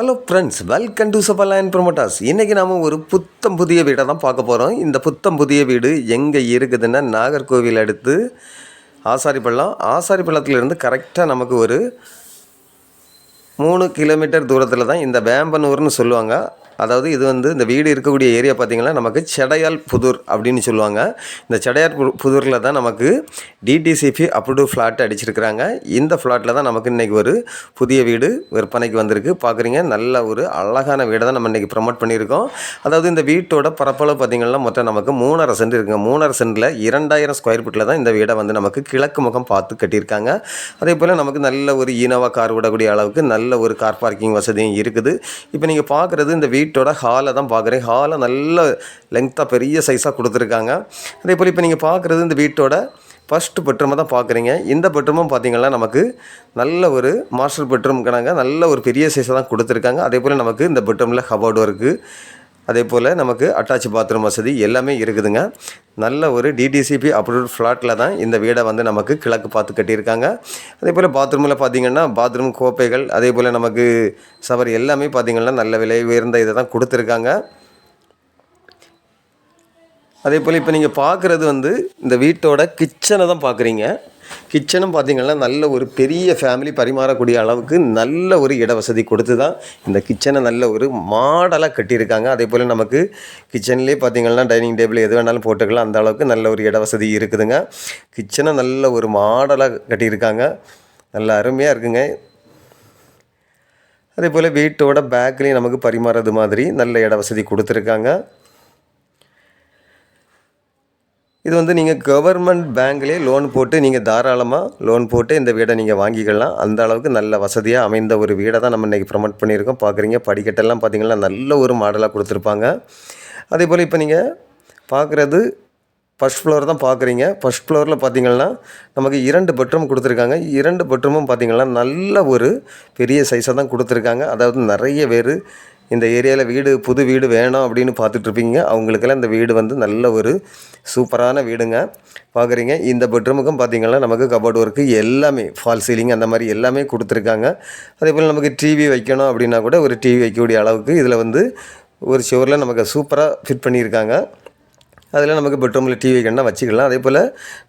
Hello friends, welcome to Sabarline promoters. இன்றைக்கி நாம் ஒரு புத்தம் புதிய வீடை தான் பார்க்க போகிறோம். இந்த புத்தம் புதிய வீடு எங்கே இருக்குதுன்னா நாகர்கோவில் அடுத்து ஆசாரிப்பள்ளத்திலிருந்து கரெக்டாக நமக்கு ஒரு 3 கிலோமீட்டர் தூரத்தில் தான் இந்த வேம்பனூர்னு சொல்லுவாங்க. அதாவது இது இந்த வீடு இருக்கக்கூடிய ஏரியா பார்த்திங்கன்னா நமக்கு செடையால் புதூர் அப்படின்னு சொல்லுவாங்க. இந்த செடையால் புதூரில் தான் நமக்கு டிடிசிபி அப்ரூவ்டு ஃப்ளாட் அடிச்சிருக்கிறாங்க. இந்த ஃப்ளாட்டில் தான் நமக்கு இன்றைக்கி ஒரு புதிய வீடு விற்பனைக்கு வந்திருக்கு. பார்க்குறீங்க, நல்ல ஒரு அழகான வீடை தான் நம்ம இன்றைக்கி ப்ரமோட் பண்ணியிருக்கோம். அதாவது இந்த வீட்டோட பரப்பளவு பார்த்திங்கன்னா மொத்தம் நமக்கு 3.5 சென்ட் இருக்குங்க. 3.5 சென்ட்டில் 2000 ஸ்கொயர் ஃபீட்டில் தான் இந்த வீடை நமக்கு கிழக்கு முகம் பார்த்து கட்டியிருக்காங்க. அதே போல் நமக்கு நல்ல ஒரு இனோவா கார் விடக்கூடிய அளவுக்கு நல்ல ஒரு கார் பார்க்கிங் வசதியும் இருக்குது. இப்போ நீங்கள் பார்க்குறது இந்த வீட்டோட ஹாலை தான் பார்க்குறேன். ஹாலை நல்ல லெங்க்த்தாக பெரிய சைஸாக கொடுத்துருக்காங்க. அதே போல் இப்போ நீங்கள் பார்க்குறது இந்த வீட்டோட ஃபஸ்ட்டு பெட்ரூமை தான் பார்க்குறீங்க. இந்த பெட்ரூமும் பார்த்திங்கன்னா நமக்கு நல்ல ஒரு மாஸ்டர் பெட்ரூம் கணங்க நல்ல ஒரு பெரிய சைஸாக தான் கொடுத்துருக்காங்க. அதே போல் நமக்கு இந்த பெட்ரூமில் கபோர்டு இருக்குது. அதே போல் நமக்கு அட்டாச் பாத்ரூம் வசதி எல்லாமே இருக்குதுங்க. நல்ல ஒரு டிடிசிபி அப்ரூவ்ட் ஃப்ளாட்டில் தான் இந்த வீடை நமக்கு கிழக்கு பார்த்து கட்டியிருக்காங்க. அதே போல் பாத்ரூமில் பார்த்திங்கன்னா பாத்ரூம் கோப்பைகள், அதே போல் நமக்கு ஷவர் எல்லாமே பார்த்திங்கன்னா நல்ல விலை உயர்ந்த இதை தான் கொடுத்துருக்காங்க. அதே போல் இப்போ நீங்கள் பார்க்குறது இந்த வீட்டோட கிச்சனை தான் பார்க்குறீங்க. கிச்சனும் பார்த்திங்கன்னா நல்ல ஒரு பெரிய ஃபேமிலி பரிமாறக்கூடிய அளவுக்கு நல்ல ஒரு இட வசதி கொடுத்து தான் இந்த கிச்சனை நல்ல ஒரு மாடலாக கட்டியிருக்காங்க. அதே போல் நமக்கு கிச்சன்லேயே பார்த்திங்கன்னா டைனிங் டேபிள் எது வேணாலும் போட்டுக்கலாம், அந்த அளவுக்கு நல்ல ஒரு இட வசதி இருக்குதுங்க. கிச்சனை நல்ல ஒரு மாடலாக கட்டியிருக்காங்க, நல்ல அருமையாக இருக்குங்க. அதே போல் வீட்டோட பேக்லேயும் நமக்கு பரிமாறது மாதிரி நல்ல இட வசதி கொடுத்துருக்காங்க. இது நீங்கள் கவர்மெண்ட் பேங்க்லேயே லோன் போட்டு நீங்கள் தாராளமாக லோன் போட்டு இந்த வீடை நீங்கள் வாங்கிக்கலாம். அந்த அளவுக்கு நல்ல வசதியாக அமைந்த ஒரு வீடை தான் நம்ம இன்றைக்கி ப்ரமோட் பண்ணியிருக்கோம். பார்க்குறீங்க, படிக்கட்டெல்லாம் பார்த்திங்கன்னா நல்ல ஒரு மாடலாக கொடுத்துருப்பாங்க. அதே போல் இப்போ நீங்கள் பார்க்குறது ஃபஸ்ட் ஃப்ளோர் தான் பார்க்குறீங்க. ஃபஸ்ட் ஃப்ளோரில் பார்த்திங்கன்னா நமக்கு 2 பெட்ரூம் கொடுத்துருக்காங்க. 2 பெட்ரூமும் பார்த்திங்கன்னா நல்ல ஒரு பெரிய சைஸாக தான் கொடுத்துருக்காங்க. அதாவது நிறைய பேர் இந்த ஏரியாவில் புது வீடு வேணும் அப்படின்னு பார்த்துட்ருப்பீங்க. அவங்களுக்கெல்லாம் இந்த வீடு நல்ல ஒரு சூப்பரான வீடுங்க. பார்க்குறீங்க, இந்த பெட்ரூமுக்கும் பார்த்திங்கன்னா நமக்கு கபோர்டு ஒர்க்கு எல்லாமே ஃபால் சீலிங் அந்த மாதிரி எல்லாமே கொடுத்துருக்காங்க. அதே போல் நமக்கு டிவி வைக்கணும் அப்படின்னா கூட ஒரு டிவி வைக்கக்கூடிய அளவுக்கு இதில் ஒரு ஷோரில் நமக்கு சூப்பராக ஃபிட் பண்ணியிருக்காங்க. அதில் நமக்கு பெட்ரூமில் டிவி வைக்கணும்னா வச்சுக்கலாம். அதே போல்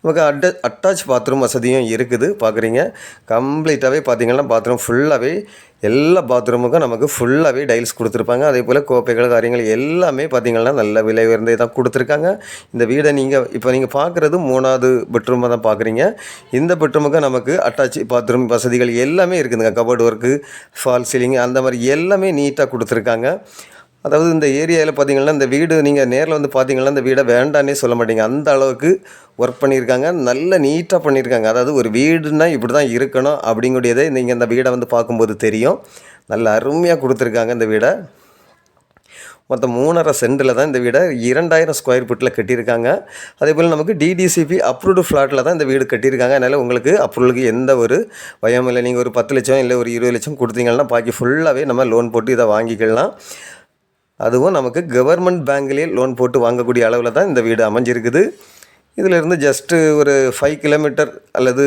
நமக்கு அட்டாச் பாத்ரூம் வசதியும் இருக்குது. பார்க்குறீங்க, கம்ப்ளீட்டாகவே பார்த்திங்கன்னா பாத்ரூம் ஃபுல்லாகவே எல்லா பாத்ரூமுக்கும் நமக்கு ஃபுல்லாகவே டைல்ஸ் கொடுத்துருப்பாங்க. அதே போல் கோப்பைகள் காரியங்கள் எல்லாமே பார்த்திங்கன்னா நல்ல விலை உயர்ந்தே தான் கொடுத்துருக்காங்க. இந்த வீடை இப்போ நீங்கள் பார்க்குறது 3வது பெட்ரூமை தான் பார்க்குறீங்க. இந்த பெட்ரூமுக்கு நமக்கு அட்டாச் பாத்ரூம் வசதிகள் எல்லாமே இருக்குதுங்க. கபோர்டு ஒர்க்கு, ஃபால் சீலிங் அந்த மாதிரி எல்லாமே நீட்டாக கொடுத்துருக்காங்க. அதாவது இந்த ஏரியாவில் பார்த்திங்கன்னா இந்த வீடு நீங்கள் நேரில் பார்த்திங்கன்னா இந்த வீடை வேண்டான்னே சொல்ல மாட்டீங்க, அந்த அளவுக்கு ஒர்க் பண்ணியிருக்காங்க. நல்ல நீட்டாக பண்ணியிருக்காங்க. அதாவது ஒரு வீடுனா இப்படி தான் இருக்கணும் அப்படிங்கிறதே நீங்கள் இந்த வீடை பார்க்கும்போது தெரியும். நல்ல அருமையாக கொடுத்துருக்காங்க இந்த வீடை. மொத்தம் 3.5 சென்ட்டில் தான் இந்த வீடை 2000 ஸ்கொயர் ஃபீட்டில் கட்டியிருக்காங்க. அதே போல் நமக்கு டிடிசிபி அப்ரூவ்டு ஃப்ளாட்டில் தான் இந்த வீடு கட்டியிருக்காங்க. அதனால் உங்களுக்கு அப்ரூவலுக்கு எந்த ஒரு பயமும் இல்லை. நீங்கள் ஒரு 10 லட்சம் இல்லை ஒரு 20 லட்சம் கொடுத்தீங்கன்னா பாக்கி ஃபுல்லாகவே நம்ம லோன் போட்டு இதை வாங்கிக்கலாம். அதுவும் நமக்கு கவர்மெண்ட் பேங்க்லேயே லோன் போட்டு வாங்கக்கூடிய அளவில் தான் இந்த வீடு அமைஞ்சிருக்குது. இதிலிருந்து ஜஸ்ட்டு ஒரு 5 கிலோமீட்டர் அல்லது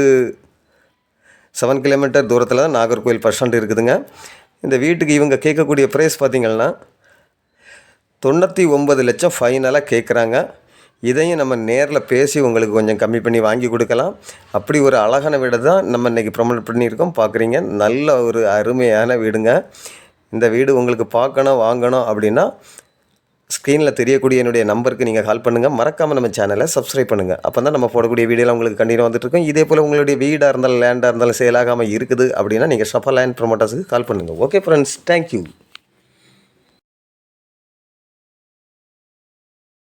7 கிலோமீட்டர் தூரத்தில் தான் நாகர்கோவில் பஸ் ஸ்டாண்ட் இருக்குதுங்க. இந்த வீட்டுக்கு இவங்க கேட்கக்கூடிய ப்ரைஸ் பார்த்திங்கன்னா 99 லட்சம் ஃபைனலாக கேட்குறாங்க. இதையும் நம்ம நேரில் பேசி உங்களுக்கு கொஞ்சம் கம்மி பண்ணி வாங்கி கொடுக்கலாம். அப்படி ஒரு அழகான வீடு தான் நம்ம இன்றைக்கி ப்ரமோட் பண்ணியிருக்கோம். பார்க்குறீங்க, நல்ல ஒரு அருமையான வீடுங்க. இந்த வீடு உங்களுக்கு பார்க்கணும் வாங்கணும் அப்படின்னா ஸ்க்ரீனில் தெரியக்கூடிய என்னுடைய நம்பருக்கு நீங்கள் கால் பண்ணுங்கள். மறக்காமல் நம்ம சேனலை சப்ஸ்கிரைப் பண்ணுங்கள். அப்போ தான் நம்ம போடக்கூடிய வீடியோலாம் உங்களுக்கு கண்டிப்பாக வந்துட்டுருக்கோம். இதே போல் உங்களுடைய வீடாக இருந்தாலும் லேண்டாக இருந்தாலும் சேலாகாமல் இருக்குது அப்படின்னா நீங்கள் சபர்லைன் ப்ரொமோட்டர்ஸுக்கு கால் பண்ணுங்கள். Okay friends, thank you.